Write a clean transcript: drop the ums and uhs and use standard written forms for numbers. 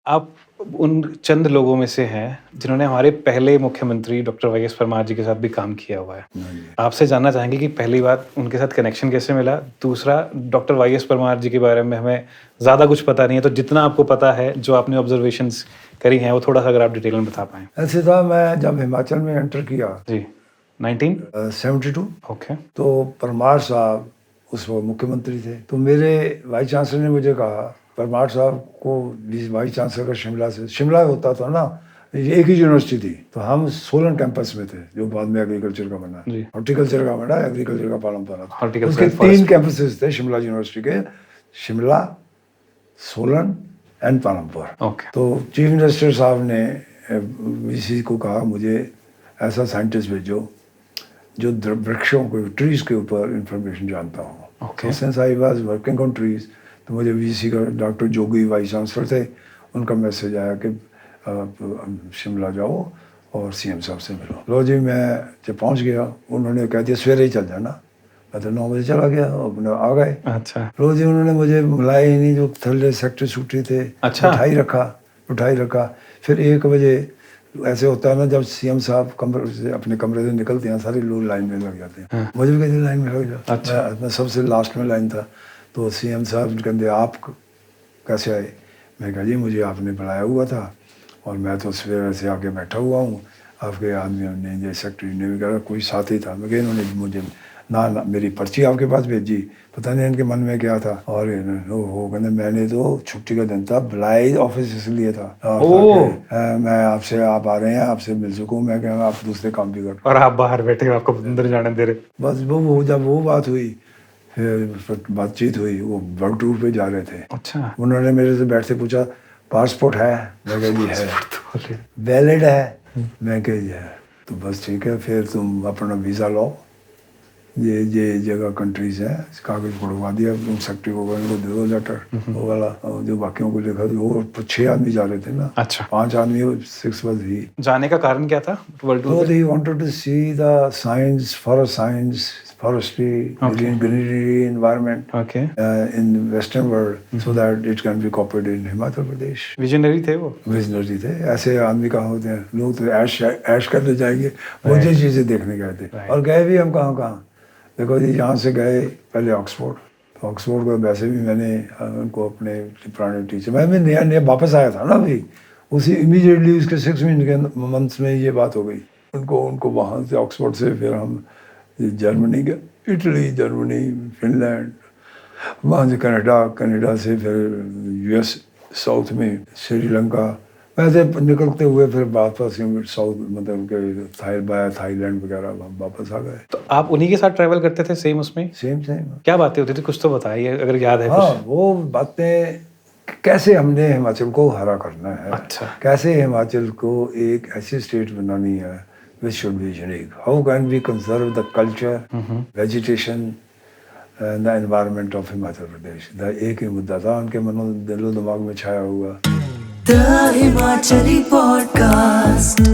आप उन चंद लोगों में से हैं जिन्होंने हमारे पहले मुख्यमंत्री डॉक्टर वाई एस परमार जी के साथ भी काम किया हुआ है। हाँ जी। आपसे जानना चाहेंगे कि पहली बात उनके साथ कनेक्शन कैसे मिला? दूसरा, डॉक्टर वाई एस परमार जी के बारे में हमें ज़्यादा कुछ पता नहीं है, तो जितना आपको पता है, जो आपने ऑब्जर्वेशंस करी हैं, वो थोड़ा-सा अगर आप डिटेल में बता पाएँ। ऐसे था, मैं जब हिमाचल में एंटर किया जी, 19 72 ओके, तो परमार साहब उस वक्त मुख्यमंत्री थे। तो मेरे वाइस चांसलर ने मुझे कहा, परमार साहब को वाइस चांसलर का शिमला होता था ना, ये एक ही यूनिवर्सिटी थी। तो हम सोलन कैंपस में थे, जो बाद में एग्रीकल्चर का बना, जी। हॉर्टिकल्चर का बना, एग्रीकल्चर का पालमपुरा। हॉर्टिकल्चर उसके 3 कैंपसेस थे शिमला यूनिवर्सिटी के, शिमला, सोलन एंड पालमपुर। ओके, तो चीफ मिनिस्टर साहब ने वीसी को कहा, मुझे ऐसा साइंटिस्ट भेजो जो वृक्षों को, ट्रीज के ऊपर इंफॉर्मेशन जानता हो। ओके। तो since I was working on trees, तो मुझे वीसी का डॉक्टर जोगी वाइस चांसलर थे, उनका मैसेज आया कि शिमला जाओ और सीएम साहब से मिलो। लो जी, मैं जब पहुंच गया, उन्होंने कह दिया सवेरे ही चल जाना। मैं तो 9 बजे चला गया, अपने आ गए। अच्छा, रोज ही उन्होंने मुझे बुलाया ही नहीं, जो थल्ले सेक्टर सूटी थे, अच्छा। उठाई रखा। फिर 1 बजे ऐसे होता है ना, जब सीएम साहब कमरे से, अपने कमरे से निकलते हैं, सारे लोग लाइन में लग जाते हैं। हाँ। मुझे भी कहते लाइन में लग जाओ। अच्छा। मैं सबसे लास्ट में लाइन था। तो सीएम साहब कहते आप कैसे आए? मैं कहा जी, मुझे आपने बुलाया हुआ था और मैं तो सवेरे से आके बैठा हुआ हूँ। आपके आदमियों ने, जो सेक्रेटरी ने भी कहा, कोई साथ ही था। मैं कहा इन्होंने मुझे ना मेरी पर्ची आपके पास भेजी, पता नहीं इनके मन में क्या था। और वो कहते मैंने तो छुट्टी का दिन था, बुलाया ऑफिस इसलिए था मैं आपसे, आप आ रहे हैं, आपसे मिल सकूं। मैं कह आप दूसरे काम भी कर, और आप बाहर बैठे हो, आपको अंदर जाने दे रहे। बस वो जब वो बात हुई, फिर बातचीत हुई, वो वर्क टूर पे जा रहे थे। अच्छा, उन्होंने मेरे से बैठते पूछा, पासपोर्ट है? मैं कहा जी है। वैलिड है? मैं कहा जी है। तो बस ठीक है, फिर तुम अपना वीज़ा लो, ये जगह कंट्रीज है, कागज पढ़वा दिया उन सेक्रेटरी को, उनको दे दो लेटर, वो वाला। और जो बाकियों को लिखा, तो वो 6 आदमी जा रहे थे ना। अच्छा। 5 आदमी, 6 वाज ही। जाने का कारण क्या था वर्ल्ड So टूर पे? they wanted to see the science, forestry, Okay. greenery environment okay, in the Western world, so that it can be copied in Himachal Pradesh. Visionary थे वो। विजनरी थे। ऐसे आदमी कहाँ होते हैं, लोग तो ऐश करने जाएंगे, मुझे चीज़ें देखने गए थे। और गए भी हम कहाँ। देखो जी, यहाँ से गए पहले ऑक्सफोर्ड। तो ऑक्सफोर्ड को वैसे भी मैंने उनको अपने पुराने टीचर, मैं भी नया वापस आया था ना भाई, उसी इमीडिएटली उसके 6 मंथ्स में ये बात हो गई। उनको वहाँ से ऑक्सफोर्ड से फिर हम जर्मनी गए, इटली, जर्मनी, फिनलैंड, वहाँ से कनाडा से फिर यूएस, साउथ में श्रीलंका, वैसे निकलते हुए फिर वापस साउथ, मतलब के थाईलैंड वगैरह वापस आ गए। तो आप उन्हीं के साथ ट्रैवल करते थे सेम उसमें? सेम क्या बातें होती थी, कुछ तो बताइए अगर याद है हाँ, कुछ। वो बातें, कैसे हमने हिमाचल को हरा करना है। अच्छा। कैसे हिमाचल को एक ऐसी स्टेट बनानी है which should be unique. How can we conserve the culture, vegetation and the environment of Himachal Pradesh? एक ही मुद्दा था उनके दिलो दिमाग में छाया हुआ। The Himachali Podcast.